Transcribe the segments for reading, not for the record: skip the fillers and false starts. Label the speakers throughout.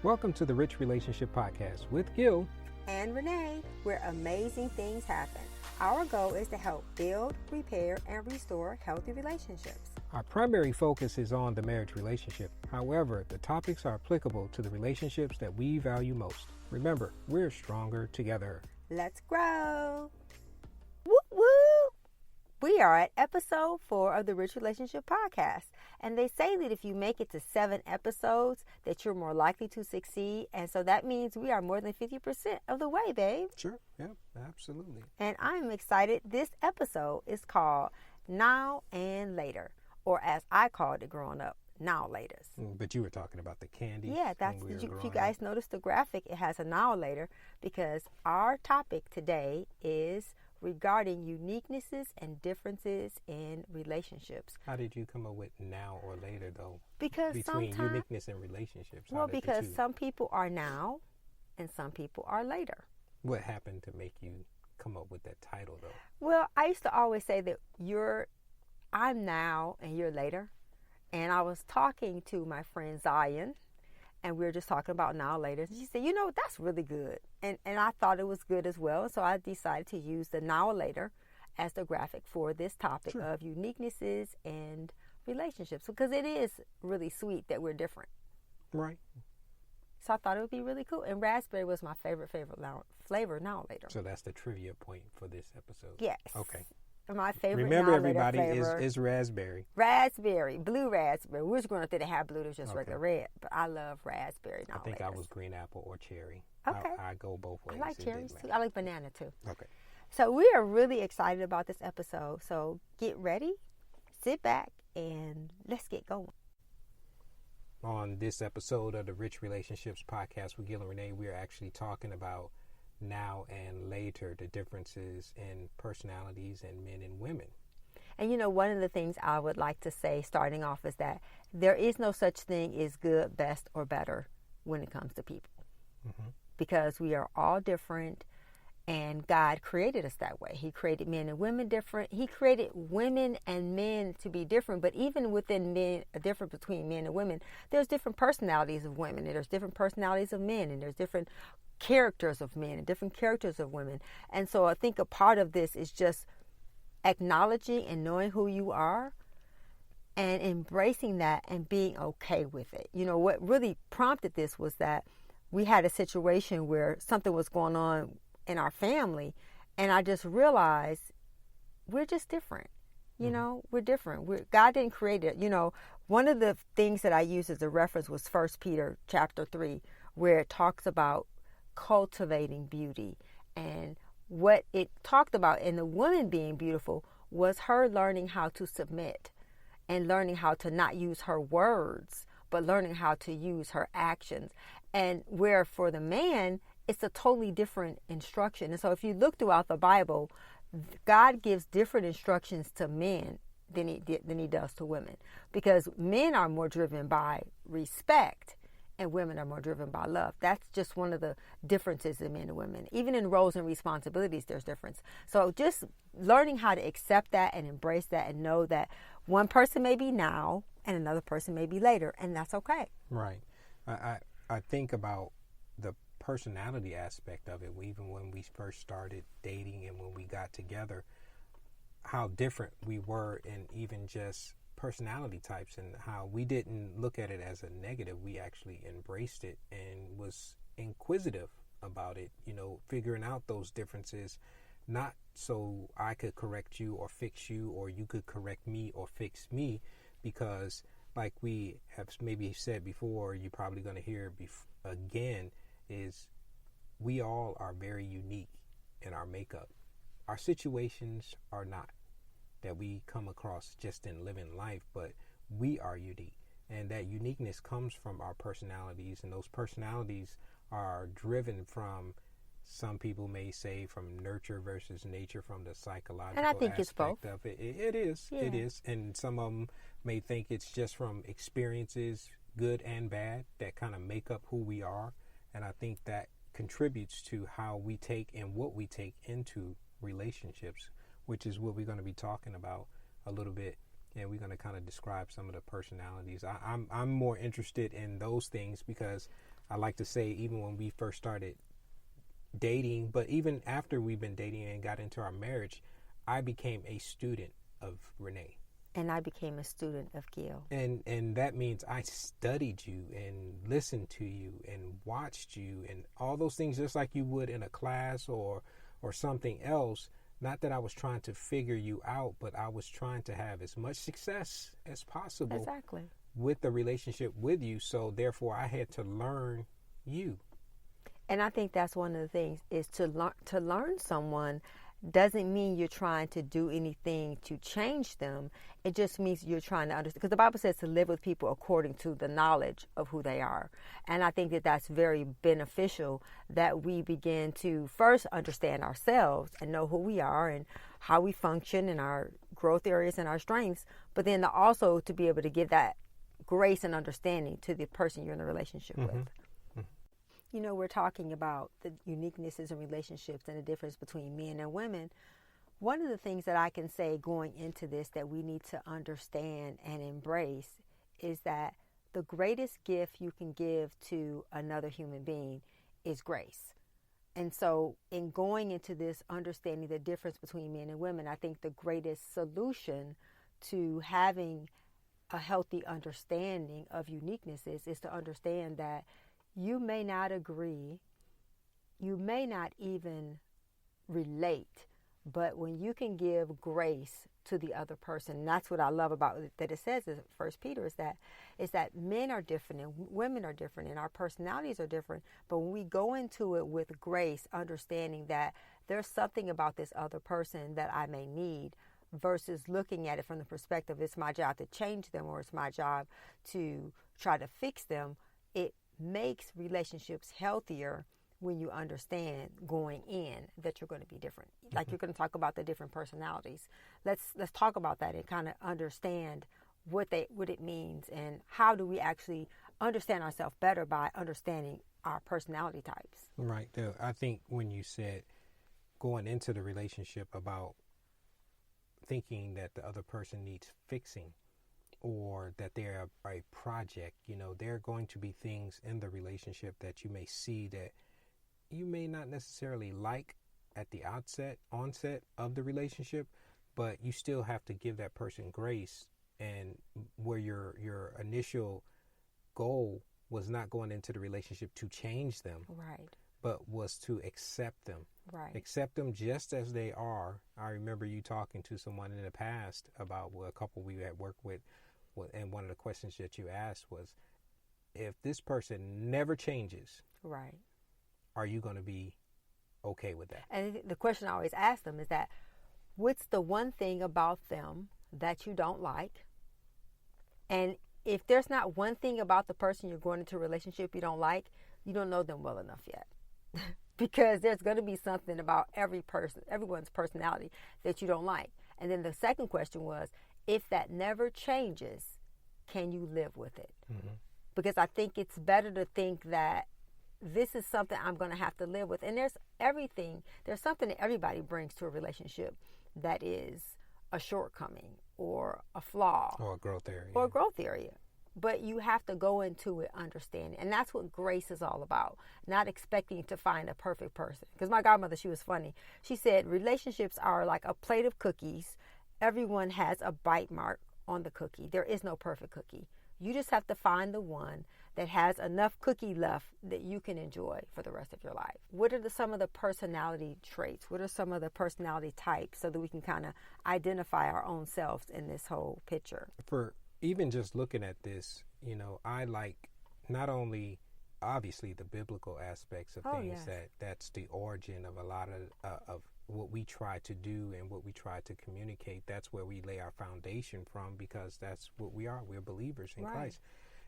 Speaker 1: Welcome to the Rich Relationship Podcast with Gil
Speaker 2: and Renee, where amazing things happen. Our goal is to help build, repair, and restore healthy relationships.
Speaker 1: Our primary focus is on the marriage relationship. However, the topics are applicable to the relationships that we value most. Remember, we're stronger together.
Speaker 2: Let's grow. Woo woo! We are at episode 4 of the Rich Relationship Podcast. And they say that if you make it to 7 episodes, that you're more likely to succeed. And so that means we are more than 50% of the way, babe.
Speaker 1: Sure. Yeah, absolutely.
Speaker 2: And I'm excited. This episode is called Now and Later, or as I called it growing up, Now Laters.
Speaker 1: But you were talking about the candy.
Speaker 2: Yeah, if you guys notice the graphic, it has a Now Later because our topic today is regarding uniquenesses and differences in relationships.
Speaker 1: How did you come up with now or later, though?
Speaker 2: Because
Speaker 1: between uniqueness and relationships.
Speaker 2: Well, because some people are now and some people are later.
Speaker 1: What happened to make you come up with that title, though?
Speaker 2: Well, I used to always say that I'm now and you're later. And I was talking to my friend Zion, and we were just talking about now later. And she said, that's really good. And I thought it was good as well. So I decided to use the now or later as the graphic for this topic of uniquenesses and relationships. Because it is really sweet that we're different.
Speaker 1: Right.
Speaker 2: So I thought it would be really cool. And raspberry was my favorite flavor now or later.
Speaker 1: So that's the trivia point for this episode.
Speaker 2: Yes.
Speaker 1: Okay.
Speaker 2: My favorite.
Speaker 1: Remember, everybody, is raspberry.
Speaker 2: Raspberry, blue raspberry. We was growing up, they didn't have blue; it was just regular red. But I love raspberry.
Speaker 1: I think I was green apple or cherry.
Speaker 2: Okay,
Speaker 1: I go both ways.
Speaker 2: I like cherries too. I like banana too.
Speaker 1: Okay.
Speaker 2: So we are really excited about this episode. So get ready, sit back, and let's get going.
Speaker 1: On this episode of the Rich Relationships Podcast with Gil and Renee, we are actually talking about now and later, the differences in personalities in men and women.
Speaker 2: And one of the things I would like to say starting off is that there is no such thing as good, best, or better when it comes to people. Mm-hmm. Because we are all different, and God created us that way. He created men and women different. He created women and men to be different, but even within men, a difference between men and women, there's different personalities of women, and there's different personalities of men, and there's different characters of men and different characters of women. And so I think a part of this is just acknowledging and knowing who you are and embracing that and being okay with it. What really prompted this was that we had a situation where something was going on in our family, and I just realized we're just different. We're different. God didn't create it. One of the things that I used as a reference was 1 Peter chapter 3, where it talks about cultivating beauty, and what it talked about in the woman being beautiful was her learning how to submit and learning how to not use her words but learning how to use her actions. And where for the man it's a totally different instruction. And so if you look throughout the Bible, God gives different instructions to men than he does to women, because men are more driven by respect and women are more driven by love. That's just one of the differences in men and women. Even in roles and responsibilities, there's difference. So just learning how to accept that and embrace that and know that one person may be now and another person may be later, and that's okay.
Speaker 1: Right. I think about the personality aspect of it, even when we first started dating and when we got together, how different we were in even just personality types, and how we didn't look at it as a negative. We actually embraced it and was inquisitive about it, figuring out those differences, not so I could correct you or fix you, or you could correct me or fix me, because like we have maybe said before, you're probably going to hear again, is we all are very unique in our makeup. Our situations are not that we come across just in living life, but we are unique, and that uniqueness comes from our personalities, and those personalities are driven from, some people may say, from nurture versus nature, from the psychological
Speaker 2: and I think
Speaker 1: aspect
Speaker 2: it's both.
Speaker 1: of it. It is.
Speaker 2: Yeah.
Speaker 1: It is. And some of them may think it's just from experiences, good and bad, that kind of make up who we are. And I think that contributes to how we take and what we take into relationships, which is what we're going to be talking about a little bit. And we're going to kind of describe some of the personalities. I'm more interested in those things because I like to say, even when we first started dating, but even after we've been dating and got into our marriage, I became a student of Renee.
Speaker 2: And I became a student of Gil.
Speaker 1: And that means I studied you and listened to you and watched you and all those things, just like you would in a class or something else. Not that I was trying to figure you out, but I was trying to have as much success as possible
Speaker 2: Exactly.
Speaker 1: with the relationship with you. So therefore, I had to learn you.
Speaker 2: And I think that's one of the things is to learn someone doesn't mean you're trying to do anything to change them. It just means you're trying to understand. Because the Bible says to live with people according to the knowledge of who they are. And I think that that's very beneficial, that we begin to first understand ourselves and know who we are and how we function and our growth areas and our strengths. But then also to be able to give that grace and understanding to the person you're in a relationship with. You know, we're talking about the uniquenesses in relationships and the difference between men and women. One of the things that I can say going into this that we need to understand and embrace is that the greatest gift you can give to another human being is grace. And so in going into this, understanding the difference between men and women, I think the greatest solution to having a healthy understanding of uniquenesses is to understand that you may not agree, you may not even relate, but when you can give grace to the other person, and that's what I love about it, that it says in 1 Peter is that men are different and women are different and our personalities are different, but when we go into it with grace, understanding that there's something about this other person that I may need, versus looking at it from the perspective it's my job to change them or it's my job to try to fix them, it makes relationships healthier when you understand going in that you're going to be different. Like you're going to talk about the different personalities. Let's talk about that and kind of understand what it means and how do we actually understand ourselves better by understanding our personality types.
Speaker 1: Right. I think when you said going into the relationship about thinking that the other person needs fixing, or that they're a project, there are going to be things in the relationship that you may see that you may not necessarily like at the onset of the relationship, but you still have to give that person grace, and where your initial goal was not going into the relationship to change them.
Speaker 2: Right.
Speaker 1: But was to accept them.
Speaker 2: Right.
Speaker 1: Accept them just as they are. I remember you talking to someone in the past about a couple we had worked with, and one of the questions that you asked was, if this person never changes,
Speaker 2: right,
Speaker 1: are you going to be okay with that?
Speaker 2: And the question I always ask them is that, what's the one thing about them that you don't like? And if there's not one thing about the person you're going into a relationship you don't like, you don't know them well enough yet. Because there's going to be something about everyone's personality that you don't like. And then the second question was, if that never changes, can you live with it? Mm-hmm. Because I think it's better to think that this is something I'm going to have to live with. And there's something that everybody brings to a relationship that is a shortcoming or a flaw.
Speaker 1: Or a growth area.
Speaker 2: But you have to go into it understanding. And that's what grace is all about. Not expecting to find a perfect person. Because my godmother, she was funny. She said relationships are like a plate of cookies. Everyone has a bite mark on the cookie. There is no perfect cookie. You just have to find the one that has enough cookie left that you can enjoy for the rest of your life. What are some of the personality traits? What are some of the personality types so that we can kind of identify our own selves in this whole picture?
Speaker 1: For even just looking at this, I like not only obviously the biblical aspects of things,
Speaker 2: yes.
Speaker 1: that's the origin of a lot of what we try to do and what we try to communicate. That's where we lay our foundation from, because that's what we are. We're believers in Christ.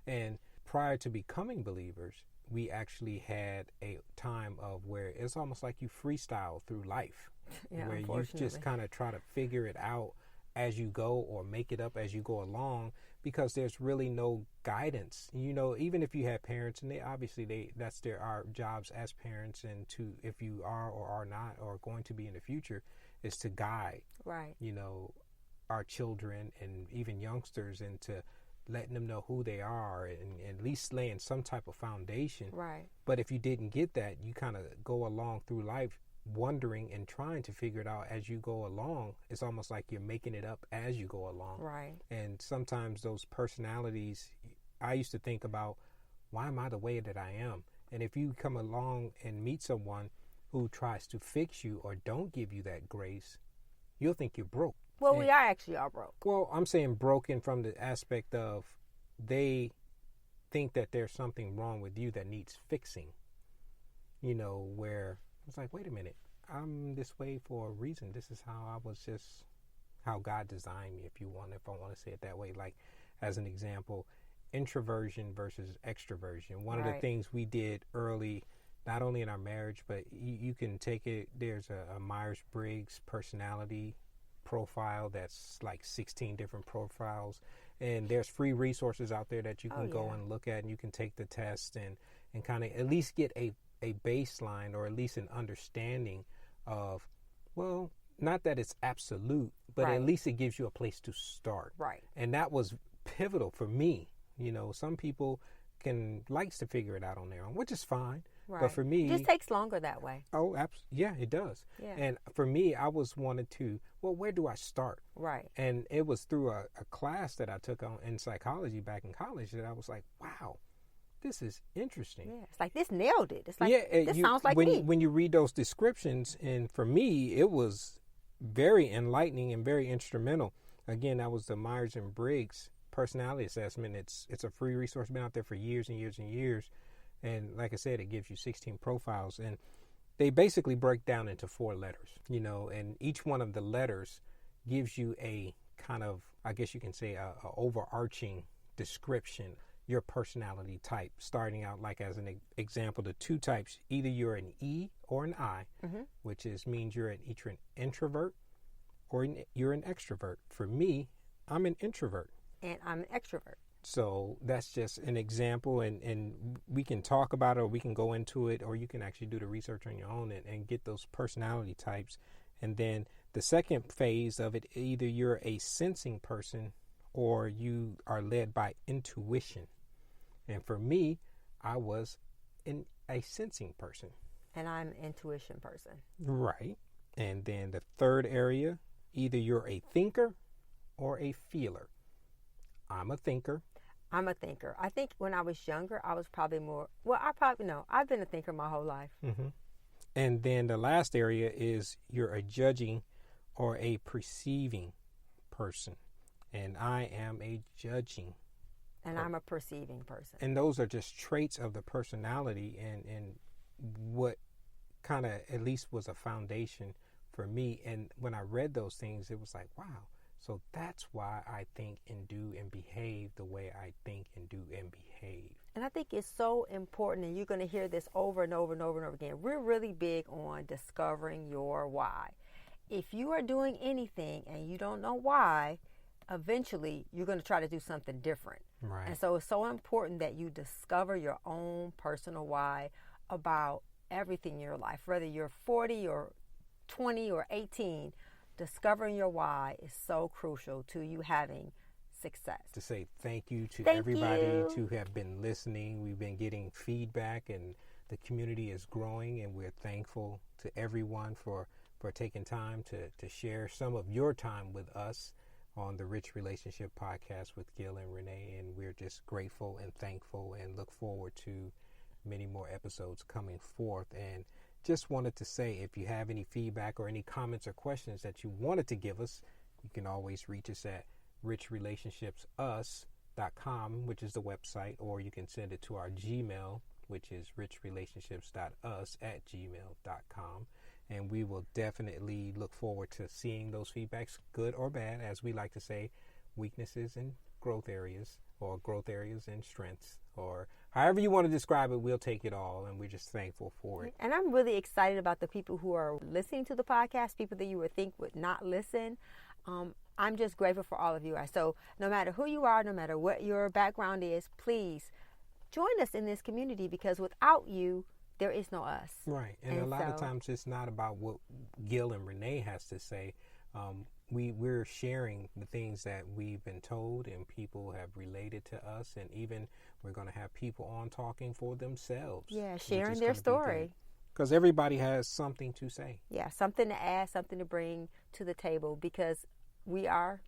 Speaker 1: And prior to becoming believers, we actually had a time of where it's almost like you freestyle through life, where you just kind of try to figure it out as you go or make it up as you go along, because there's really no guidance. Even if you have parents, and that's our jobs as parents, and to, if you are or are not or going to be in the future, is to guide,
Speaker 2: right,
Speaker 1: our children and even youngsters into letting them know who they are and at least laying some type of foundation.
Speaker 2: Right.
Speaker 1: But if you didn't get that, you kind of go along through life wondering and trying to figure it out as you go along. It's almost like you're making it up as you go along.
Speaker 2: Right.
Speaker 1: And sometimes those personalities, I used to think about, why am I the way that I am? And if you come along and meet someone who tries to fix you or don't give you that grace, you'll think you're broke.
Speaker 2: Well, we are actually all broke.
Speaker 1: Well, I'm saying broken from the aspect of they think that there's something wrong with you that needs fixing. You know, where it's like, wait a minute, I'm this way for a reason. This is how I was, just how God designed me, if I want to say it that way. Like, as an example, introversion versus extroversion. One of the things we did early, not only in our marriage, but you can take it, there's a Myers-Briggs personality profile that's like 16 different profiles, and there's free resources out there that you can go and look at, and you can take the test and kind of at least get a baseline, or at least an understanding of, well, not that it's absolute, but at least it gives you a place to start.
Speaker 2: Right.
Speaker 1: And that was pivotal for me. You know, some people likes to figure it out on their own, which is fine.
Speaker 2: Right.
Speaker 1: But for me,
Speaker 2: it just takes longer that way.
Speaker 1: Oh, yeah, it does.
Speaker 2: Yeah.
Speaker 1: And for me, I was wanted to, well, where do I start?
Speaker 2: Right.
Speaker 1: And it was through a class that I took on in psychology back in college that I was like, wow, this is interesting.
Speaker 2: Yeah, it's like this nailed it. It's like, this sounds like
Speaker 1: when
Speaker 2: me.
Speaker 1: When you read those descriptions, and for me, it was very enlightening and very instrumental. Again, that was the Myers and Briggs personality assessment. It's a free resource, been out there for years and years and years. And like I said, it gives you 16 profiles, and they basically break down into 4 letters, you know, and each one of the letters gives you a kind of, I guess you can say, a overarching description, your personality type, starting out like as an example, the 2 types, either you're an E or an I, which means you're an introvert or you're an extrovert. For me, I'm an introvert.
Speaker 2: And I'm an extrovert.
Speaker 1: So that's just an example, and we can talk about it, or we can go into it, or you can actually do the research on your own and get those personality types. And then the second phase of it, either you're a sensing person or you are led by intuition. And for me, I was a sensing person.
Speaker 2: And I'm an intuition person.
Speaker 1: Right. And then the third area, either you're a thinker or a feeler. I'm a thinker.
Speaker 2: I'm a thinker. I think when I was younger, I was probably more, I've been a thinker my whole life.
Speaker 1: Mm-hmm. And then the last area is you're a judging or a perceiving person. And I am a judging.
Speaker 2: And I'm a perceiving person.
Speaker 1: And those are just traits of the personality, and what kind of at least was a foundation for me. And when I read those things, it was like, wow. So that's why I think and do and behave the way I think and do and behave.
Speaker 2: And I think it's so important, and you're going to hear this over and over and over and over again. We're really big on discovering your why. If you are doing anything and you don't know why, eventually you're going to try to do something different.
Speaker 1: Right.
Speaker 2: And so it's so important that you discover your own personal why about everything in your life, whether you're 40 or 20 or 18. Discovering your why is so crucial to you having success.
Speaker 1: To say thank you to everybody who have been listening. We've been getting feedback, and the community is growing, and we're thankful to everyone for taking time to share some of your time with us on the Rich Relationship Podcast with Gil and Renee. And we're just grateful and thankful and look forward to many more episodes coming forth. And just wanted to say, if you have any feedback or any comments or questions that you wanted to give us, you can always reach us at richrelationshipsus.com, which is the website, or you can send it to our Gmail, which is richrelationships.us@gmail.com. And we will definitely look forward to seeing those feedbacks, good or bad, as we like to say, weaknesses and growth areas, or growth areas and strengths, or however you want to describe it. We'll take it all, and we're just thankful for it.
Speaker 2: And I'm really excited about the people who are listening to the podcast, people that you would think would not listen. I'm just grateful for all of you. So no matter who you are, no matter what your background is, please join us in this community, because without you, there is no us.
Speaker 1: Right. And a lot of times it's not about what Gil and Renee has to say. we're sharing the things that we've been told and people have related to us, and even we're going to have people on talking for themselves.
Speaker 2: Yeah, sharing their story.
Speaker 1: Because everybody has something to say.
Speaker 2: Yeah, something to add, something to bring to the table, because we are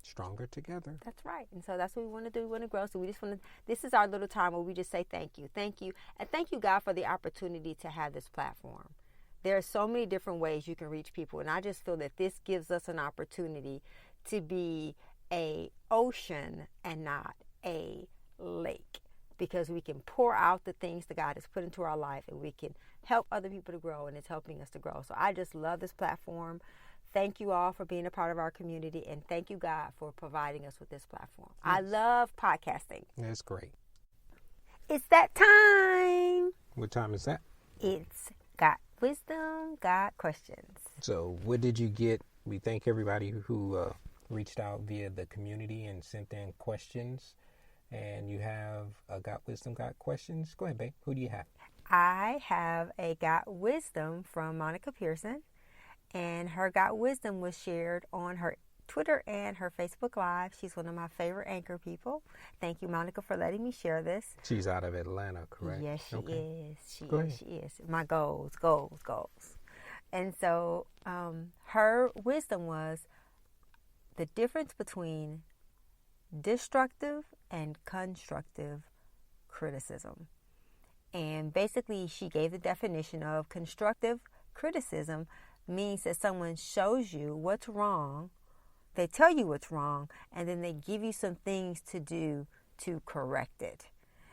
Speaker 1: stronger together.
Speaker 2: That's right. And so that's what we want to do. We want to grow. So we just want to, this is our little time where we just say thank you. Thank you. And thank you, God, for the opportunity to have this platform. There are so many different ways you can reach people. And I just feel that this gives us an opportunity to be a ocean and not a lake, because we can pour out the things that God has put into our life, and we can help other people to grow, and it's helping us to grow. So I just love this platform. Thank you all for being a part of our community, and thank you, God, for providing us with this platform. Yes. I love podcasting.
Speaker 1: That's great.
Speaker 2: It's that time.
Speaker 1: What time is that?
Speaker 2: It's Got Wisdom, Got Questions.
Speaker 1: So what did you get? We thank everybody who reached out via the community and sent in questions. And you have a Got Wisdom, Got Questions. Go ahead, babe. Who do you have?
Speaker 2: I have a Got Wisdom from Monica Pearson. And her Got Wisdom was shared on her Twitter and her Facebook Live. She's one of my favorite anchor people. Thank you, Monica, for letting me share this.
Speaker 1: She's out of Atlanta, correct?
Speaker 2: Yes, she is. She is. My goals. And so her wisdom was the difference between destructive and constructive criticism. And basically, she gave the definition of constructive criticism means that someone shows you what's wrong, they tell you what's wrong, and then they give you some things to do to correct it.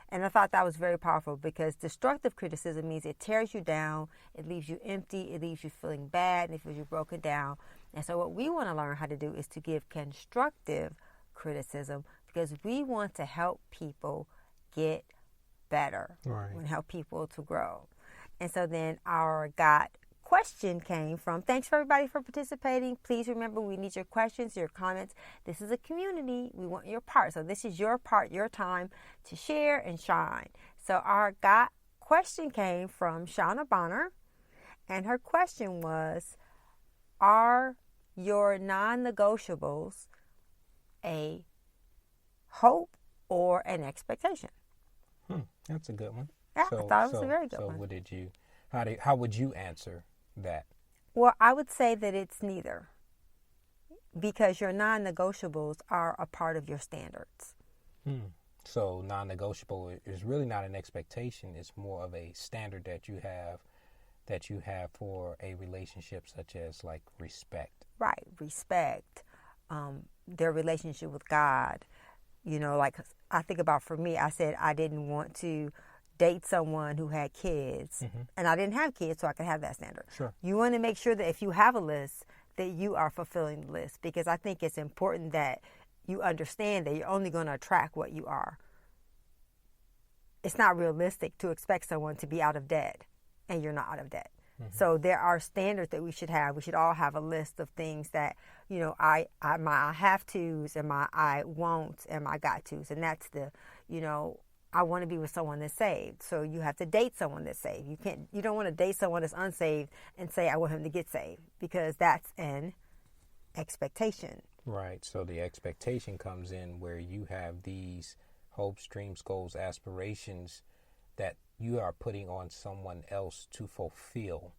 Speaker 2: And I thought that was very powerful, because destructive criticism means it tears you down, it leaves you empty, it leaves you feeling bad, and it leaves you broken down. And so what we want to learn how to do is to give constructive criticism, because we want to help people get better.
Speaker 1: Right.
Speaker 2: We want to help people to grow. And so then our Got question came from, thanks for everybody for participating. Please remember, we need your questions, your comments. This is a community. We want your part. So this is your part, your time to share and shine. So our Got question came from Shauna Bonner. And her question was, are your non-negotiables a hope or an expectation?
Speaker 1: That's a good one.
Speaker 2: Yeah, I thought it was a very good one.
Speaker 1: So what did you, how would you answer that?
Speaker 2: Well, I would say that it's neither, because your non-negotiables are a part of your standards.
Speaker 1: So non-negotiable is really not an expectation. It's more of a standard that you have for a relationship, such as like respect.
Speaker 2: Right, respect, their relationship with God. You know, like I think about, for me, I said I didn't want to date someone who had kids, and I didn't have kids, so I could have that standard.
Speaker 1: Sure.
Speaker 2: You want to make sure that if you have a list, that you are fulfilling the list, because I think it's important that you understand that you're only going to attract what you are. It's not realistic to expect someone to be out of debt, and you're not out of debt. So there are standards that we should have. We should all have a list of things that, you know, my I have tos, and my I won't, and my got tos. And that's the, you know, I want to be with someone that's saved. So you have to date someone that's saved. You don't want to date someone that's unsaved and say, I want him to get saved, because that's an expectation.
Speaker 1: Right. So the expectation comes in where you have these hopes, dreams, goals, aspirations that you are putting on someone else to fulfill,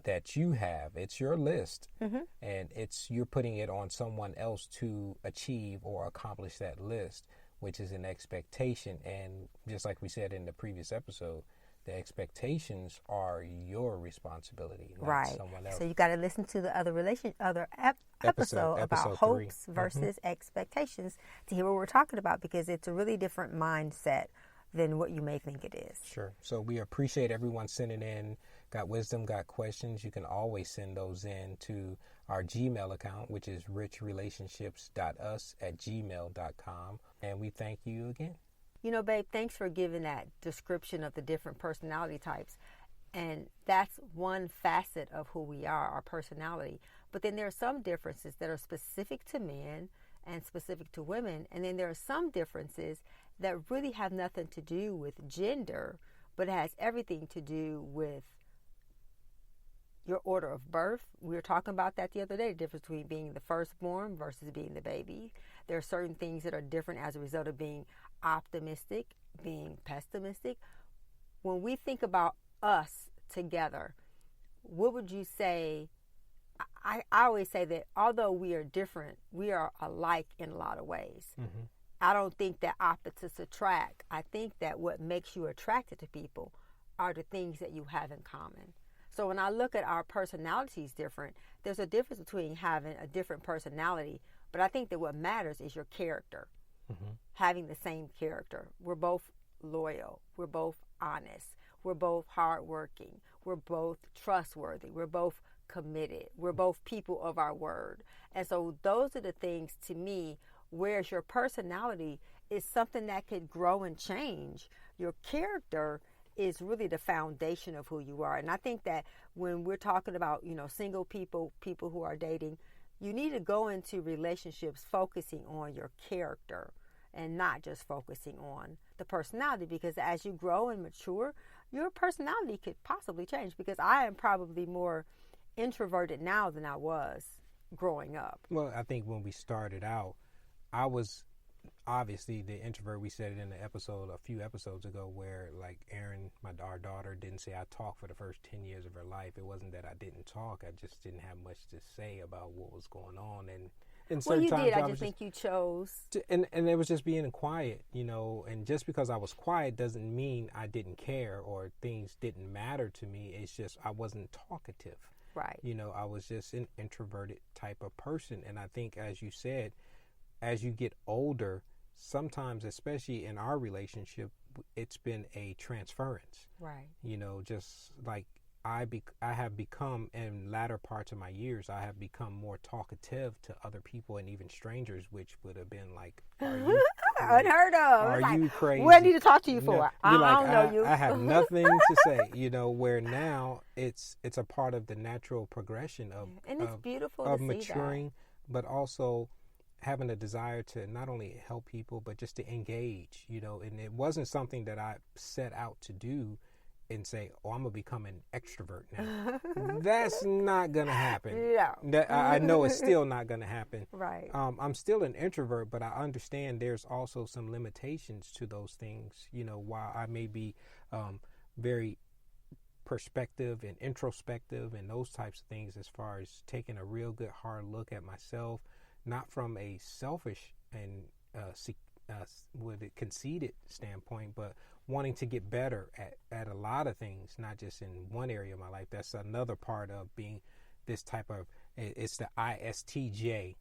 Speaker 1: that you have. It's your list, and you're putting it on someone else to achieve or accomplish that list, which is an expectation. And just like we said in the previous episode, the expectations are your responsibility, not someone else.
Speaker 2: So you got to listen to the other episode about hopes versus expectations to hear what we're talking about, because it's a really different mindset than what you may think it is.
Speaker 1: Sure. So we appreciate everyone sending in Got Wisdom, Got Questions. You can always send those in to our Gmail account, which is richrelationships.us@gmail.com. And we thank you again.
Speaker 2: You know, babe, thanks for giving that description of the different personality types. And that's one facet of who we are, our personality. But then there are some differences that are specific to men and specific to women. And then there are some differences that really have nothing to do with gender, but it has everything to do with your order of birth. We were talking about that the other day, the difference between being the firstborn versus being the baby. There are certain things that are different as a result of being optimistic, being pessimistic. When we think about us together, what would you say? I always say that although we are different, we are alike in a lot of ways. Mm-hmm. I don't think that opposites attract. I think that what makes you attracted to people are the things that you have in common. So when I look at our personalities different, there's a difference between having a different personality, but I think that what matters is your character, mm-hmm. having the same character. We're both loyal. We're both honest. We're both hardworking. We're both trustworthy. We're both committed. We're both people of our word. And so those are the things to me, whereas your personality is something that could grow and change. Your character is really the foundation of who you are. And I think that when we're talking about, single people, people who are dating, you need to go into relationships focusing on your character and not just focusing on the personality, because as you grow and mature, your personality could possibly change, because I am probably more introverted now than I was growing up.
Speaker 1: Well, I think when we started out, I was obviously the introvert. We said it in the episode a few episodes ago where, like, Erin, our daughter, didn't say I talked for the first 10 years of her life. It wasn't that I didn't talk. I just didn't have much to say about what was going on. And in certain
Speaker 2: you
Speaker 1: times,
Speaker 2: did. I just think you chose.
Speaker 1: And it was just being quiet, and just because I was quiet doesn't mean I didn't care or things didn't matter to me. It's just I wasn't talkative.
Speaker 2: Right.
Speaker 1: I was just an introverted type of person. And I think, as you said, as you get older, sometimes, especially in our relationship, it's been a transference.
Speaker 2: Right.
Speaker 1: Just like I have become, in latter parts of my years, I have become more talkative to other people and even strangers, which would have been like, are you
Speaker 2: unheard of.
Speaker 1: Are you crazy?
Speaker 2: What do I need to talk to you for? I don't know you.
Speaker 1: I have nothing to say, where now it's a part of the natural progression of,
Speaker 2: and it's beautiful
Speaker 1: of
Speaker 2: to
Speaker 1: maturing,
Speaker 2: see that.
Speaker 1: But also having a desire to not only help people, but just to engage, and it wasn't something that I set out to do and say, I'm going to become an extrovert now. That's not going to happen.
Speaker 2: No.
Speaker 1: I know it's still not going to happen.
Speaker 2: Right.
Speaker 1: I'm still an introvert, but I understand there's also some limitations to those things. While I may be very perspective and introspective and those types of things, as far as taking a real good hard look at myself, not from a selfish and with a conceited standpoint, but wanting to get better at a lot of things, not just in one area of my life. That's another part of being this type of, it's the ISTJ.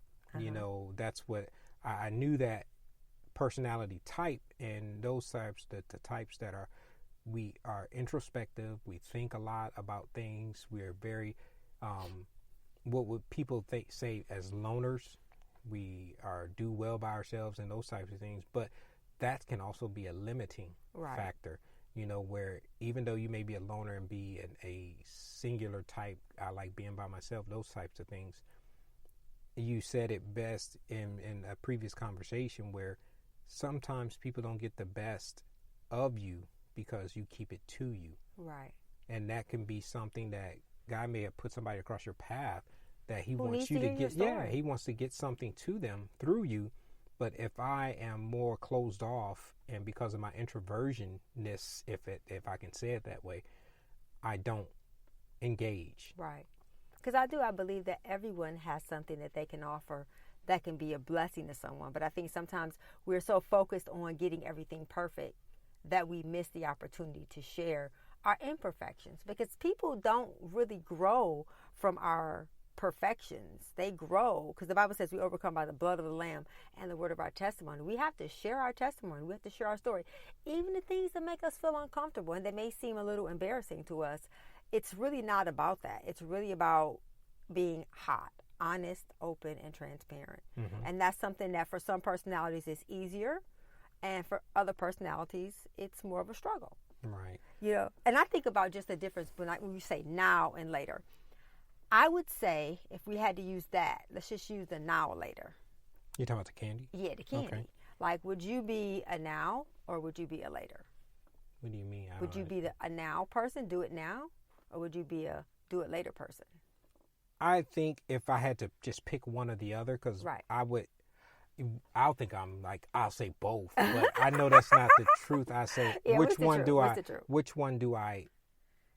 Speaker 1: That's what I knew, that personality type, and those types, the types that we are introspective, we think a lot about things, we're very, what would people say as loners, we do well by ourselves and those types of things, but that can also be a limiting factor, where even though you may be a loner and be a singular type, I like being by myself, those types of things. You said it best in a previous conversation, where sometimes people don't get the best of you because you keep it to you.
Speaker 2: Right.
Speaker 1: And that can be something that God may have put somebody across your path that he
Speaker 2: Who
Speaker 1: wants
Speaker 2: needs
Speaker 1: you
Speaker 2: to
Speaker 1: to
Speaker 2: hear
Speaker 1: get.
Speaker 2: your
Speaker 1: Yeah,
Speaker 2: story.
Speaker 1: he wants to get something to them through you. But if I am more closed off, and because of my introversionness, if I can say it that way, I don't engage.
Speaker 2: Right. Because I believe that everyone has something that they can offer that can be a blessing to someone. But I think sometimes we're so focused on getting everything perfect that we miss the opportunity to share our imperfections, because people don't really grow from our perfections. They grow because the Bible says we overcome by the blood of the Lamb and the word of our testimony. We have to share our testimony. We have to share our story. Even the things that make us feel uncomfortable and they may seem a little embarrassing to us, it's really not about that. It's really about being hot, honest, open, and transparent. Mm-hmm. And that's something that for some personalities is easier, and for other personalities it's more of a struggle.
Speaker 1: Right.
Speaker 2: And I think about just the difference when you say now and later. I would say, if we had to use that, let's just use the now or later.
Speaker 1: You're talking about the candy?
Speaker 2: Yeah, the candy. Okay. Like, would you be a now or would you be a later?
Speaker 1: What do you mean?
Speaker 2: Would you be a now person, do it now? Or would you be a do it later person?
Speaker 1: I think if I had to just pick one or the other, because
Speaker 2: Right.
Speaker 1: I'll think I'll say both, but I know that's not the truth. I say
Speaker 2: Yeah,
Speaker 1: which one do
Speaker 2: what's the truth?
Speaker 1: which one do I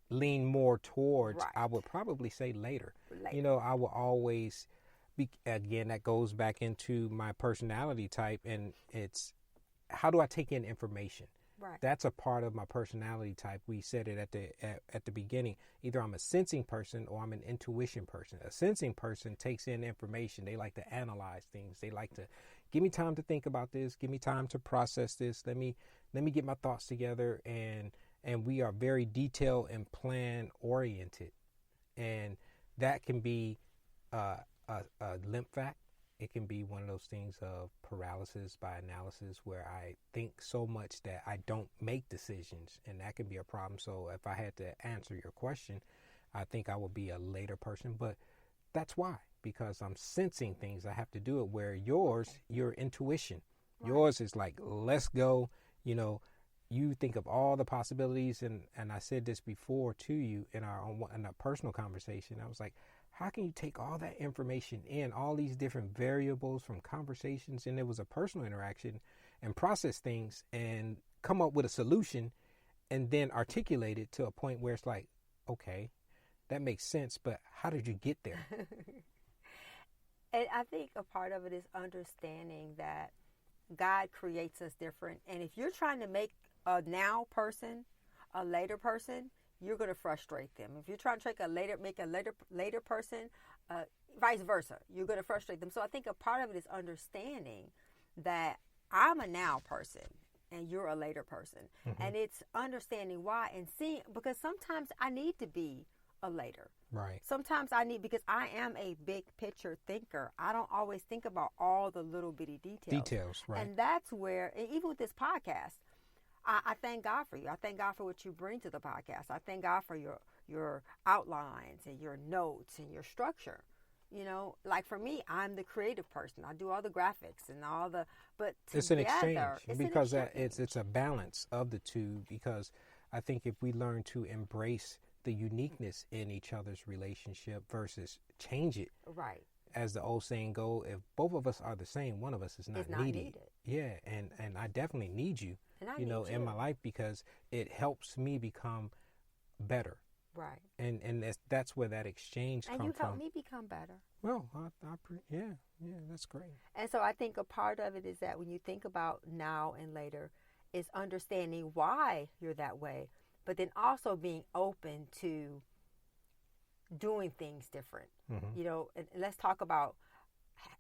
Speaker 1: lean more towards?
Speaker 2: Right.
Speaker 1: I would probably say later.
Speaker 2: Later.
Speaker 1: I will always be, again, that goes back into my personality type, and it's how do I take in information?
Speaker 2: Right.
Speaker 1: That's a part of my personality type. We said it at the beginning. Either I'm a sensing person or I'm an intuition person. A sensing person takes in information. They like to analyze things. They like to give me time to think about this. Give me time to process this. Let me get my thoughts together. And we are very detail and plan oriented, and that can be a limp fact. It can be one of those things of paralysis by analysis where I think so much that I don't make decisions, and that can be a problem. So if I had to answer your question, I think I would be a later person, but that's why, because I'm sensing things. I have to do it, where your intuition, yours is like, let's go. You think of all the possibilities, and I said this before to you in a personal conversation. I was like, how can you take all that information in, all these different variables from conversations, and it was a personal interaction, and process things and come up with a solution and then articulate it to a point where it's like, okay, that makes sense, but how did you get there?
Speaker 2: And I think a part of it is understanding that God creates us different. And if you're trying to make a now person a later person, you're going to frustrate them. If you're trying to make a later person, vice versa, you're going to frustrate them. So I think a part of it is understanding that I'm a now person and you're a later person. Mm-hmm. And it's understanding why and seeing, because sometimes I need to be a later.
Speaker 1: Right.
Speaker 2: Sometimes because I am a big picture thinker. I don't always think about all the little bitty details.
Speaker 1: Right.
Speaker 2: And that's where, even with this podcast, I thank God for you. I thank God for what you bring to the podcast. I thank God for your outlines and your notes and your structure. Like for me, I'm the creative person. I do all the graphics and all the, but together,
Speaker 1: it's an exchange, because it's a balance of the two, because I think if we learn to embrace the uniqueness in each other's relationship versus change it.
Speaker 2: Right.
Speaker 1: As the old saying go, if both of us are the same, one of us is not needed. Yeah, and I definitely need you, in my life, because it helps me become better.
Speaker 2: Right.
Speaker 1: And that's where that exchange comes from.
Speaker 2: And you help me become better.
Speaker 1: Well, yeah, that's great.
Speaker 2: And so I think a part of it is that when you think about now and later, is understanding why you're that way, but then also being open to doing things different. Mm-hmm. And let's talk about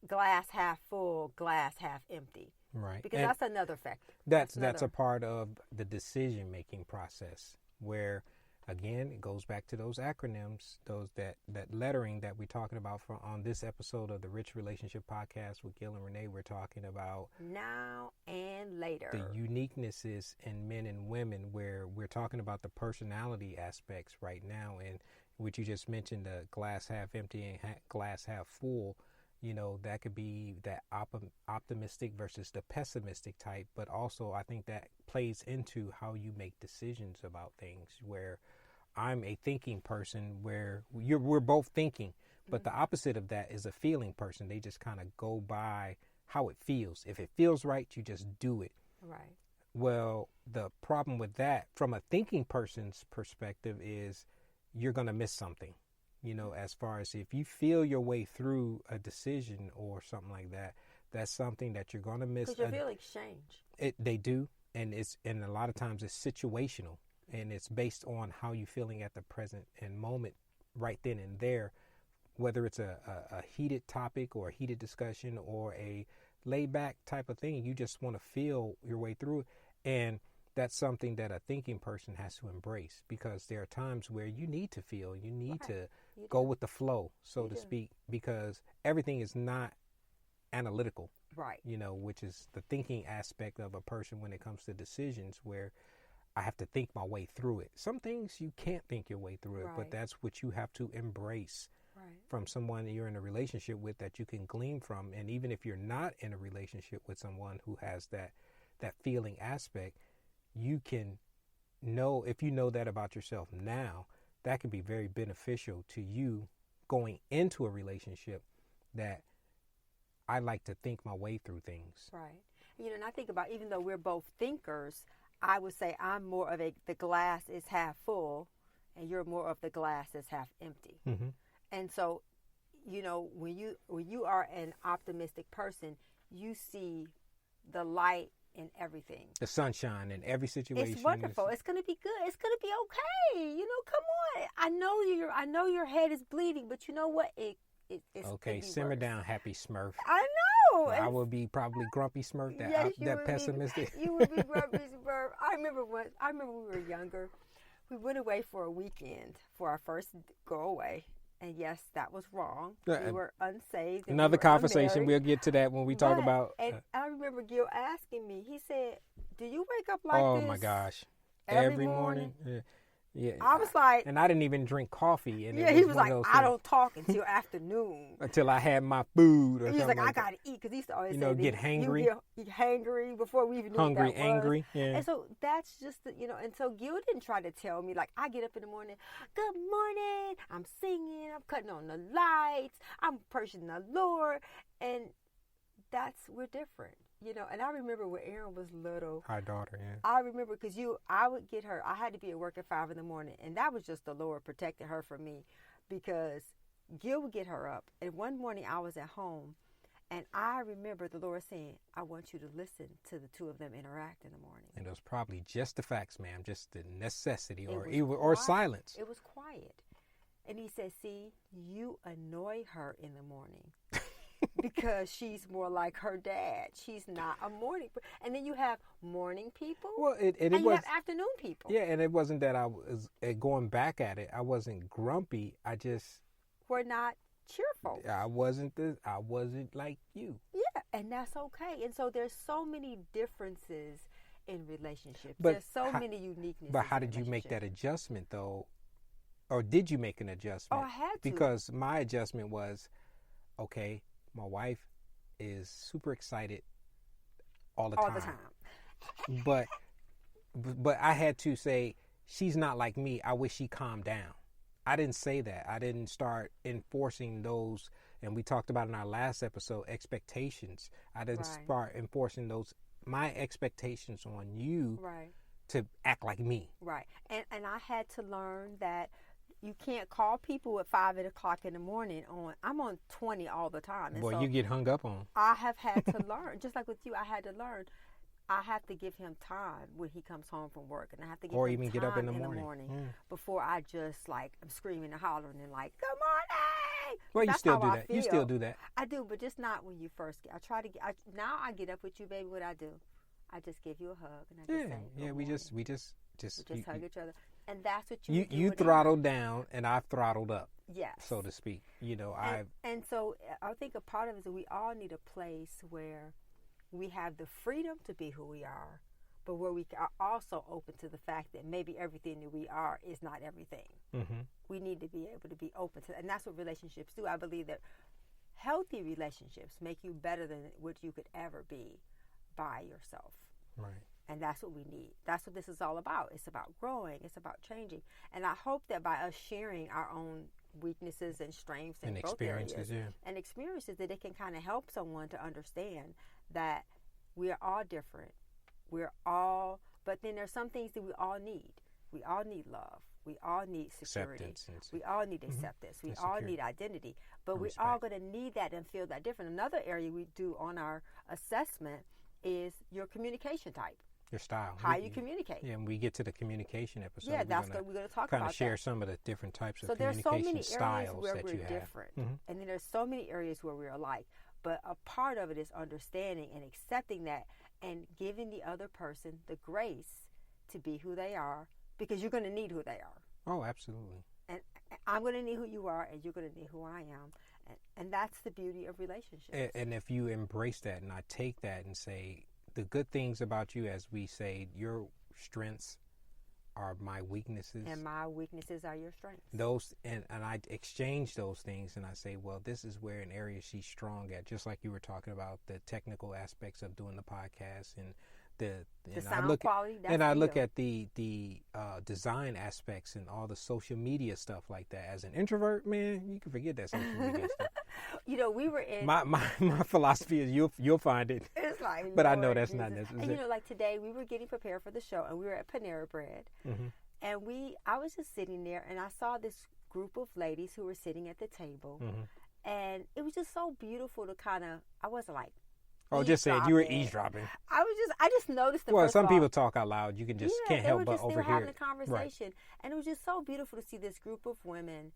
Speaker 2: glass half full, glass half empty.
Speaker 1: Right.
Speaker 2: Because that's another factor.
Speaker 1: That's a part of the decision-making process where, again, it goes back to those acronyms, that lettering that we're talking about on this episode of the Rich Relationship Podcast with Gil and Renee. We're talking about
Speaker 2: now and later.
Speaker 1: The uniquenesses in men and women, where we're talking about the personality aspects right now, and which you just mentioned, the glass half empty and glass half full. That could be that optimistic versus the pessimistic type, but also I think that plays into how you make decisions about things, where I'm a thinking person, where we're both thinking, but the opposite of that is a feeling person. They just kind of go by how it feels. If it feels right, you just do it.
Speaker 2: Right.
Speaker 1: Well, the problem with that from a thinking person's perspective is you're going to miss something. As far as if you feel your way through a decision or something like that, that's something that you're going to miss.
Speaker 2: Because you feel exchange.
Speaker 1: They do, and a lot of times it's situational, and it's based on how you're feeling at the present and moment, right then and there, whether it's a heated topic or a heated discussion or a laid back type of thing. You just want to feel your way through it, and that's something that a thinking person has to embrace, because there are times where you need to feel, you need to go with the flow, so to speak, because everything is not analytical,
Speaker 2: right?
Speaker 1: Which is the thinking aspect of a person when it comes to decisions, where I have to think my way through it. Some things you can't think your way through it, but that's what you have to embrace from someone that you're in a relationship with, that you can glean from. And even if you're not in a relationship with someone who has that feeling aspect, you can know, if you know that about yourself now, that can be very beneficial to you going into a relationship, that I like to think my way through things.
Speaker 2: Right. And I think about, even though we're both thinkers, I would say I'm more of the glass is half full, and you're more of the glass is half empty.
Speaker 1: Mm-hmm.
Speaker 2: And so, when you are an optimistic person, you see the light in everything.
Speaker 1: The sunshine in every situation.
Speaker 2: It's wonderful. It's going to be good. It's going to be okay. Come on. I know your head is bleeding, but you know what? It's
Speaker 1: okay. Simmer down, Happy Smurf.
Speaker 2: I know.
Speaker 1: I would be probably Grumpy Smurf. That pessimistic.
Speaker 2: You would be Grumpy Smurf. I remember when we were younger. We went away for a weekend for our first go away. And yes, that was wrong. We were unsaved.
Speaker 1: Another conversation. We'll get to that when we talk about.
Speaker 2: And I remember Gil asking me. He said, "Do you wake up like this?"
Speaker 1: Oh my gosh! Every morning. Yeah.
Speaker 2: I was like,
Speaker 1: and I didn't even drink coffee. And
Speaker 2: he was like, I don't talk until afternoon.
Speaker 1: Until I had my food.
Speaker 2: He was like, I gotta eat, because he used to always say,
Speaker 1: get hangry.
Speaker 2: You get hangry before we even knew
Speaker 1: hungry,
Speaker 2: what that
Speaker 1: angry.
Speaker 2: was.
Speaker 1: Yeah.
Speaker 2: And so that's just and so Gil didn't try to tell me, like, I get up in the morning, good morning, I'm singing, I'm cutting on the lights, I'm praising the Lord, and we're different. And I remember when Aaron was little.
Speaker 1: Our daughter, yeah.
Speaker 2: I remember because I would get her. I had to be at work at 5 a.m, and that was just the Lord protecting her from me, because Gil would get her up. And one morning I was at home, and I remember the Lord saying, I want you to listen to the two of them interact in the morning.
Speaker 1: And it was probably just the facts, ma'am, just the necessity or silence.
Speaker 2: It was quiet. And he said, see, you annoy her in the morning. Because she's more like her dad. She's not a morning. And then you have morning people.
Speaker 1: Well, and
Speaker 2: you have afternoon people.
Speaker 1: Yeah, and it wasn't that I was going back at it. I wasn't grumpy. I just
Speaker 2: were not cheerful.
Speaker 1: I wasn't like you.
Speaker 2: Yeah, and that's okay. And so there's so many differences in relationships.
Speaker 1: But
Speaker 2: there's so many uniquenesses.
Speaker 1: But how did you make that adjustment, though? Or did you make an adjustment?
Speaker 2: Oh, I had to.
Speaker 1: Because my adjustment was, okay, my wife is super excited all the time. But I had to say, she's not like me. I wish she calmed down. I didn't say that. I didn't start enforcing those, and we talked about in our last episode, expectations. I didn't start enforcing those, my expectations on you to act like me.
Speaker 2: Right. And I had to learn that you can't call people at 5 o'clock in the morning I'm on 20 all the time. And
Speaker 1: boy,
Speaker 2: so
Speaker 1: you get hung up on.
Speaker 2: I have had to learn, just like with you, I had to learn. I have to give him time when he comes home from work, and I have to give him
Speaker 1: even
Speaker 2: time
Speaker 1: get up in the
Speaker 2: morning before I just I'm screaming and hollering and like, good morning.
Speaker 1: Well, you still do that. You still do that.
Speaker 2: I do, but just not when you first get. I try to get. Now I get up with you, baby. What I do, I just give you a hug and I just say,
Speaker 1: we just
Speaker 2: hug each other. And that's what
Speaker 1: you throttled down and I throttled up.
Speaker 2: Yes.
Speaker 1: So to speak.
Speaker 2: And so I think a part of it is that we all need a place where we have the freedom to be who we are, but where we are also open to the fact that maybe everything that we are is not everything.
Speaker 1: Mm-hmm.
Speaker 2: We need to be able to be open to that. And that's what relationships do. I believe that healthy relationships make you better than what you could ever be by yourself.
Speaker 1: Right.
Speaker 2: And that's what we need. That's what this is all about. It's about growing. It's about changing. And I hope that by us sharing our own weaknesses and strengths and
Speaker 1: experiences,
Speaker 2: and experiences, that it can kind of help someone to understand that we are all different. But then there's some things that we all need. We all need love. We all need security. We all need acceptance. We all need identity. But we're all going to need that and feel that different. Another area we do on our assessment is your communication type.
Speaker 1: Your style.
Speaker 2: How you communicate.
Speaker 1: Yeah, and we get to the communication episode.
Speaker 2: Yeah, that's what we're going to talk about.
Speaker 1: Kind of share some of the different types of
Speaker 2: communication
Speaker 1: communication
Speaker 2: styles that you have. So there's so many areas where we're different.
Speaker 1: Mm-hmm.
Speaker 2: And then there's so many areas where we're alike. But a part of it is understanding and accepting that and giving the other person the grace to be who they are, because you're going to need who they are.
Speaker 1: Oh, absolutely.
Speaker 2: And I'm going to need who you are, and you're going to need who I am. And that's the beauty of relationships.
Speaker 1: And if you embrace that, and I take that and say, the good things about you, as we say, your strengths are my weaknesses.
Speaker 2: And my weaknesses are your strengths.
Speaker 1: Those and I exchange those things, and I say, well, this is where an area she's strong at. Just like you were talking about the technical aspects of doing the podcast and
Speaker 2: The
Speaker 1: and
Speaker 2: sound
Speaker 1: I look
Speaker 2: quality,
Speaker 1: at,
Speaker 2: that's
Speaker 1: and I look
Speaker 2: real.
Speaker 1: at the design aspects and all the social media stuff like that. As an introvert, man, you can forget that social media stuff.
Speaker 2: You know, we were in.
Speaker 1: My philosophy is you'll find it.
Speaker 2: It's like,
Speaker 1: But I know
Speaker 2: Lord
Speaker 1: that's not
Speaker 2: Jesus.
Speaker 1: necessary.
Speaker 2: And you know, like today, we were getting prepared for the show, and we were at Panera Bread, and I was just sitting there, and I saw this group of ladies who were sitting at the table, and it was just so beautiful to kind of. I wasn't like.
Speaker 1: Oh, just said you were eavesdropping.
Speaker 2: I just noticed them.
Speaker 1: Well,
Speaker 2: first
Speaker 1: some
Speaker 2: of all.
Speaker 1: people talk out loud. You can just can't help but
Speaker 2: they
Speaker 1: overhear
Speaker 2: were having
Speaker 1: it.
Speaker 2: a conversation, and it was just so beautiful to see this group of women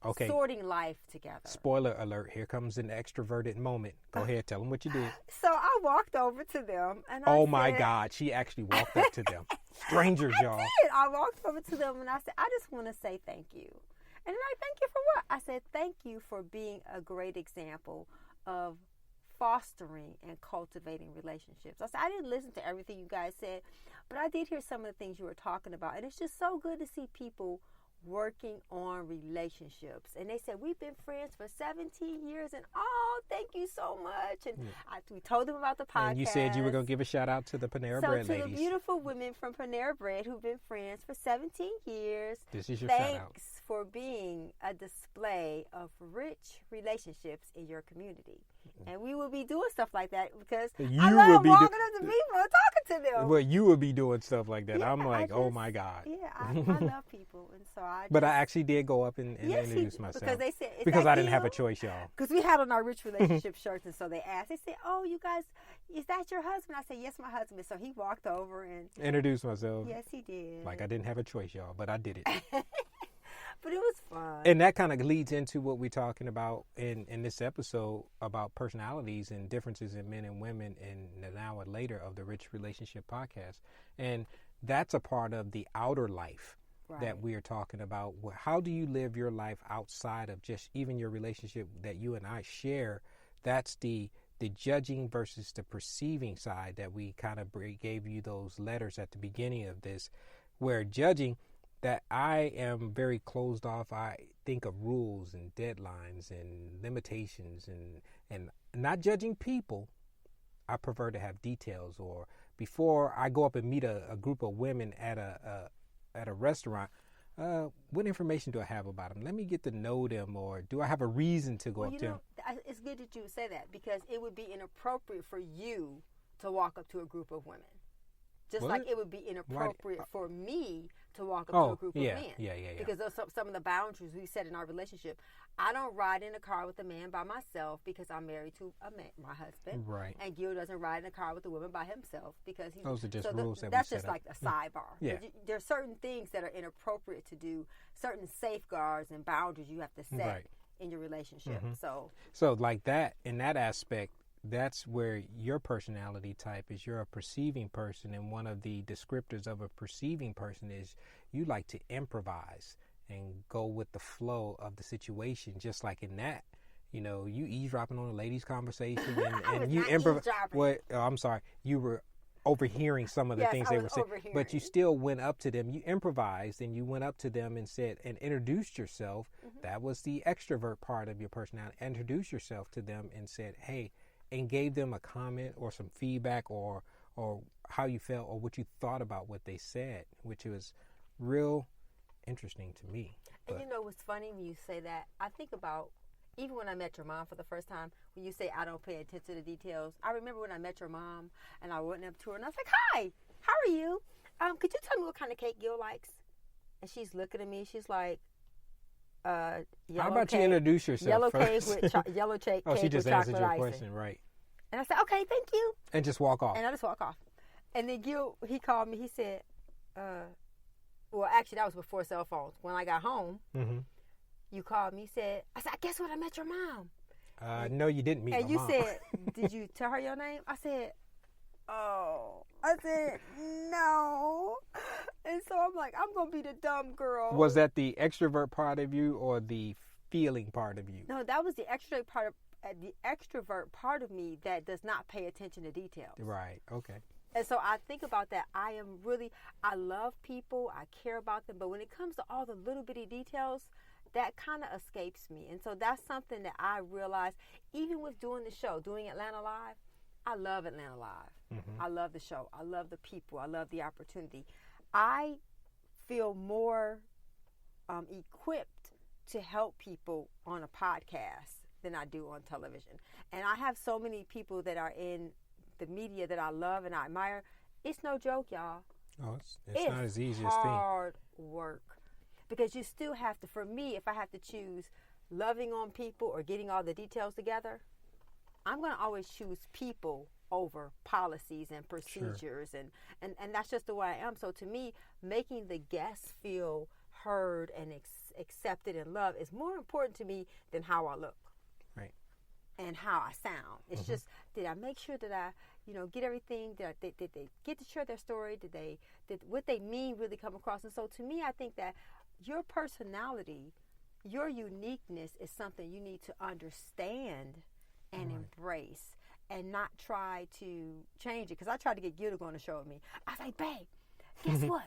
Speaker 1: Okay.
Speaker 2: sorting life together.
Speaker 1: Spoiler alert! Here comes an extroverted moment. Go ahead, tell them what you did.
Speaker 2: So I walked over to them, and
Speaker 1: Oh my God, she actually walked up to them. Strangers, y'all.
Speaker 2: I walked over to them, and I said, "I just want to say thank you." And they're like, "Thank you for what?" I said, "Thank you for being a great example of fostering and cultivating relationships." I said, "I didn't listen to everything you guys said, but I did hear some of the things you were talking about, and it's just so good to see people working on relationships." And they said, "We've been friends for 17 years, and oh, thank you so much." And we told them about the podcast.
Speaker 1: And you said you were going to give a shout out to the Panera
Speaker 2: So
Speaker 1: Bread
Speaker 2: to
Speaker 1: ladies.
Speaker 2: the beautiful women from Panera Bread who've been friends for 17 years,
Speaker 1: This is your shout out.
Speaker 2: thanks for being a display of rich relationships in your community. And we will be doing stuff like that because
Speaker 1: You
Speaker 2: I
Speaker 1: will
Speaker 2: love
Speaker 1: be
Speaker 2: walking up to people and talking to them.
Speaker 1: Well, you would be doing stuff like that.
Speaker 2: Yeah,
Speaker 1: I'm like, oh
Speaker 2: just-
Speaker 1: my God.
Speaker 2: Yeah, I love people, and so I.
Speaker 1: But I actually did go up and
Speaker 2: Yes,
Speaker 1: introduce myself.
Speaker 2: because they said, "Is
Speaker 1: because
Speaker 2: that
Speaker 1: I didn't have a
Speaker 2: you?"
Speaker 1: choice, y'all.
Speaker 2: Because we had on our rich relationship shirts, and so they asked. They said, "Oh, you guys, is that your husband?" I said, "Yes, my husband." So he walked over, and
Speaker 1: Introduce myself.
Speaker 2: yes, he did.
Speaker 1: Like I didn't have a choice, y'all, but I did it.
Speaker 2: But it was fun.
Speaker 1: And that kind of leads into what we're talking about in this episode about personalities and differences in men and women in an hour later of the Rich Relationship Podcast. And that's a part of the outer life that we are talking about. How do you live your life outside of just even your relationship that you and I share? That's the judging versus the perceiving side that we kind of gave you those letters at the beginning of this, where judging, that I am very closed off. I think of rules and deadlines and limitations and not judging people. I prefer to have details. Or before I go up and meet a group of women at a restaurant, what information do I have about them? Let me get to know them. Or do I have a reason to go up to them?
Speaker 2: It's good that you say that, because it would be inappropriate for you to walk up to a group of women. Just
Speaker 1: What?
Speaker 2: like it would be inappropriate for me to walk up to a group of men.
Speaker 1: Yeah.
Speaker 2: Because of some of the boundaries we set in our relationship. I don't ride in a car with a man by myself because I'm married to my husband.
Speaker 1: Right.
Speaker 2: And Gil doesn't ride in a car with a woman by himself because he's.
Speaker 1: Those are just rules that we
Speaker 2: that's
Speaker 1: set
Speaker 2: just
Speaker 1: up.
Speaker 2: like a sidebar.
Speaker 1: Yeah.
Speaker 2: There's certain things that are inappropriate to do, certain safeguards and boundaries you have to set
Speaker 1: Right.
Speaker 2: in your relationship.
Speaker 1: So like that, in that aspect, that's where your personality type is. You're a perceiving person, and one of the descriptors of a perceiving person is you like to improvise and go with the flow of the situation. Just like in that, you eavesdropping on a lady's conversation and you improvise. What? Oh, I'm sorry, you were overhearing some of the things they were saying, but you still went up to them. You improvised and you went up to them and said and introduced yourself. That was the extrovert part of your personality. Introduce yourself to them and said, "Hey," and gave them a comment or some feedback or how you felt or what you thought about what they said, which was real interesting to me.
Speaker 2: And you know what's funny when you say that? I think about even when I met your mom for the first time, when you say I don't pay attention to the details. I remember when I met your mom and I went up to her and I was like, "Hi, how are you? Could you tell me what kind of cake Gil likes?" And she's looking at me. She's like,
Speaker 1: "How about you introduce yourself
Speaker 2: Yellow
Speaker 1: first?"
Speaker 2: cake with yellow cake.
Speaker 1: Oh, she just answered your
Speaker 2: icing.
Speaker 1: question, right?
Speaker 2: And I said, "Okay, thank you,"
Speaker 1: and just walk off.
Speaker 2: and I just walk off. And then Gil, he called me. He said, well, actually, that was before cell phones. When I got home, you called me. I said, "Guess what? I met your mom."
Speaker 1: No, you didn't meet my
Speaker 2: and you
Speaker 1: mom.
Speaker 2: said, "Did you tell her your name?" I said, "Oh." I said, "No." And so I'm like, I'm going to be the dumb girl.
Speaker 1: Was that the extrovert part of you or the feeling part of you?
Speaker 2: No, that was the extrovert part of me that does not pay attention to details.
Speaker 1: Right. Okay.
Speaker 2: And so I think about that. I love people. I care about them. But when it comes to all the little bitty details, that kind of escapes me. And so that's something that I realized, even with doing the show, doing Atlanta Live, I love Atlanta Live.
Speaker 1: Mm-hmm.
Speaker 2: I love the show. I love the people. I love the opportunity. I feel more equipped to help people on a podcast than I do on television. And I have so many people that are in the media that I love and I admire. It's no joke, y'all.
Speaker 1: Oh, it's not as easy as think.
Speaker 2: Hard work. Because you still have to, for me, if I have to choose loving on people or getting all the details together, I'm going to always choose people over policies and procedures.
Speaker 1: Sure.
Speaker 2: And that's just the way I am. So to me, making the guests feel heard and accepted and loved is more important to me than how I look.
Speaker 1: Right.
Speaker 2: And how I sound. It's just, did I make sure that I, get everything? Did they get to share their story? Did what they mean really come across? And so to me, I think that your personality, your uniqueness is something you need to understand and embrace and not try to change it. Because I tried to get Gil to go on the show with me. I was like, babe, guess what?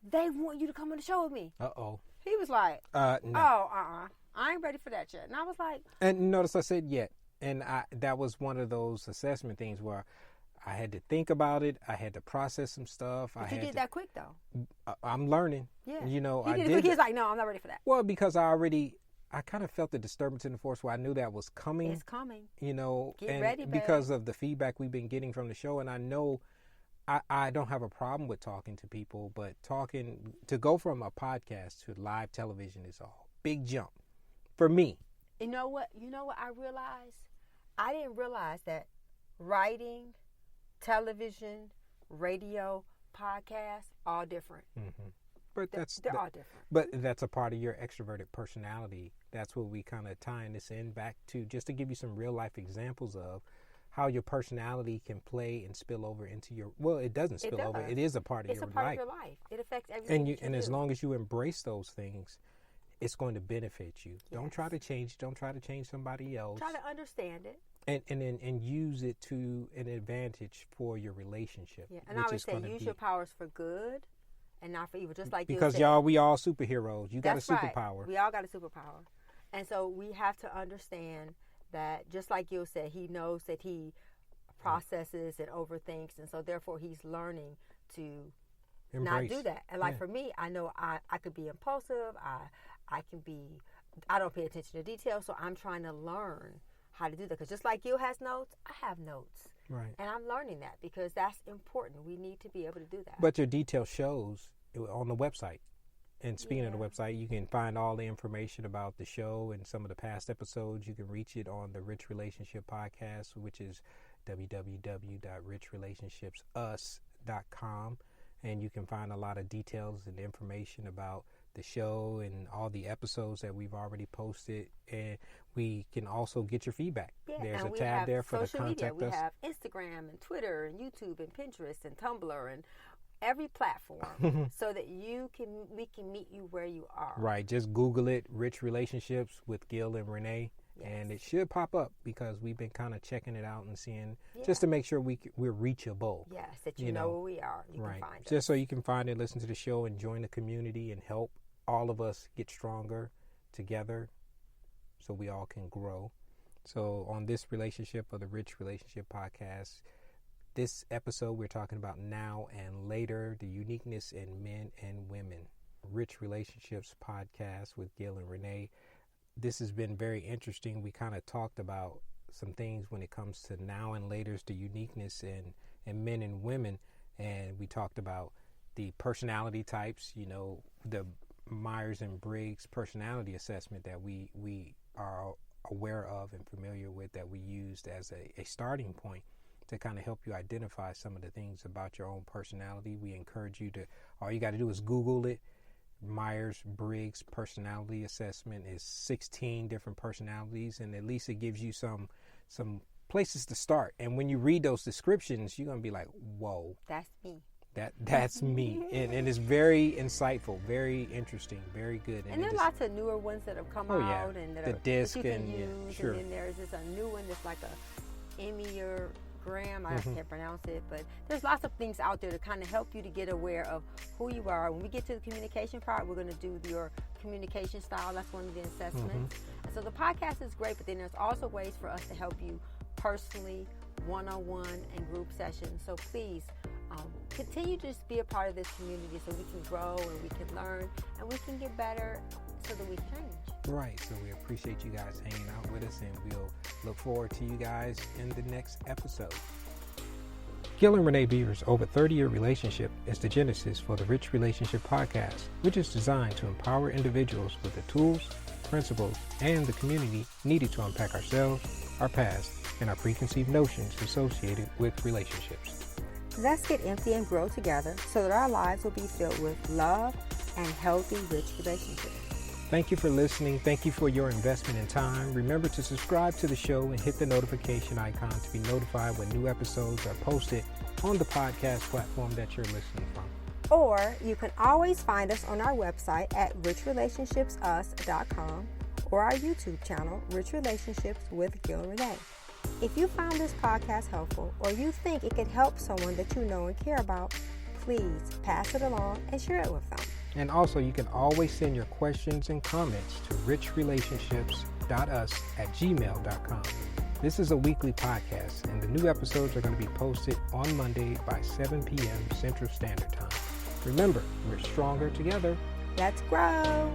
Speaker 2: They want you to come on the show with me.
Speaker 1: Uh-oh.
Speaker 2: He was like,
Speaker 1: no.
Speaker 2: I ain't ready for that yet. And I was like.
Speaker 1: And notice I said yet. And that was one of those assessment things where I had to think about it. I had to process some stuff.
Speaker 2: But you did that quick, though.
Speaker 1: I'm learning.
Speaker 2: Yeah.
Speaker 1: I did.
Speaker 2: Quick. He was like, no, I'm not ready for that.
Speaker 1: Well, because I kind of felt the disturbance in the force where I knew that was coming.
Speaker 2: It's coming.
Speaker 1: Get
Speaker 2: ready, babe.
Speaker 1: Because of the feedback we've been getting from the show. And I know I don't have a problem with talking to people, but to go from a podcast to live television is a big jump for me.
Speaker 2: You know what I realized? I didn't realize that writing, television, radio, podcasts, all different.
Speaker 1: Mm-hmm. But
Speaker 2: they're all different.
Speaker 1: But that's a part of your extroverted personality. That's what we kind of tying this in back to, just to give you some real life examples of how your personality can play and spill over into your. Well, it doesn't spill over. It is a part of your life.
Speaker 2: It's a part of your life. It affects everything.
Speaker 1: And as long as you embrace those things, it's going to benefit you. Yes. Don't try to change somebody else.
Speaker 2: Try to understand it.
Speaker 1: And use it to an advantage for your relationship.
Speaker 2: Yeah. And I always say use your powers for good and not for evil. Just like
Speaker 1: because we all superheroes. You got a superpower.
Speaker 2: Right. We all got a superpower. And so we have to understand that, just like Gil said, he knows that he processes and overthinks, and so therefore he's learning to not do that. And for me, I know I could be impulsive. I don't pay attention to details, so I'm trying to learn how to do that. Because just like Gil has notes, I have notes.
Speaker 1: Right.
Speaker 2: And I'm learning that because that's important. We need to be able to do that.
Speaker 1: But your detail shows on the website. And speaking of the website, you can find all the information about the show and some of the past episodes. You can reach it on the Rich Relationship Podcast, which is www.richrelationshipsus.com. And you can find a lot of details and information about the show and all the episodes that we've already posted. And we can also get your feedback.
Speaker 2: Yeah,
Speaker 1: there's a tab there for the contact
Speaker 2: media.
Speaker 1: us.
Speaker 2: We have Instagram and Twitter and YouTube and Pinterest and Tumblr and every platform so that we can meet you where you are.
Speaker 1: Right. Just Google it, Rich Relationships with Gil and Renee. Yes. And it should pop up because we've been kind of checking it out and seeing just to make sure we're reachable.
Speaker 2: Yes, that you know where we are. You
Speaker 1: right.
Speaker 2: can find us.
Speaker 1: Just so you can find it, listen to the show, and join the community and help all of us get stronger together so we all can grow. So on this relationship of the Rich Relationship Podcast, this episode we're talking about now and later, the uniqueness in men and women. Rich Relationships Podcast with Gil and Renee. This has been very interesting. We kind of talked about some things when it comes to now and later's the uniqueness in men and women. And we talked about the personality types, the Myers and Briggs personality assessment that we are aware of and familiar with, that we used as a starting point to kind of help you identify some of the things about your own personality. We encourage you all you got to do is Google it. Myers-Briggs personality assessment is 16 different personalities, and at least it gives you some places to start. And when you read those descriptions, you're going to be like, whoa.
Speaker 2: That's me.
Speaker 1: That's me. And it's very insightful, very interesting, very good.
Speaker 2: And there are lots of newer ones that have come out. And that
Speaker 1: the disc
Speaker 2: that you can use.
Speaker 1: Sure.
Speaker 2: And then there's a new one that's like a Emmy-Gram. I can't pronounce it, but there's lots of things out there to kind of help you to get aware of who you are. When we get to the communication part, we're going to do your communication style. That's one of the assessments. And so the podcast is great, but then there's also ways for us to help you personally, one-on-one and group sessions. So please continue to just be a part of this community so we can grow and we can learn and we can get better so that we change.
Speaker 1: Right. So we appreciate you guys hanging out with us, and we'll look forward to you guys in the next episode. Gil and Renee Beaver's over 30-year relationship is the genesis for the Rich Relationship Podcast, which is designed to empower individuals with the tools, principles, and the community needed to unpack ourselves, our past, and our preconceived notions associated with relationships.
Speaker 2: Let's get empty and grow together so that our lives will be filled with love and healthy, rich relationships.
Speaker 1: Thank you for listening. Thank you for your investment in time. Remember to subscribe to the show and hit the notification icon to be notified when new episodes are posted on the podcast platform that you're listening from.
Speaker 2: Or you can always find us on our website at richrelationshipsus.com or our YouTube channel, Rich Relationships with Gil and Renee. If you found this podcast helpful or you think it could help someone that you know and care about, please pass it along and share it with them.
Speaker 1: And also, you can always send your questions and comments to richrelationships.us@gmail.com. This is a weekly podcast, and the new episodes are going to be posted on Monday by 7 p.m. Central Standard Time. Remember, we're stronger together.
Speaker 2: Let's grow.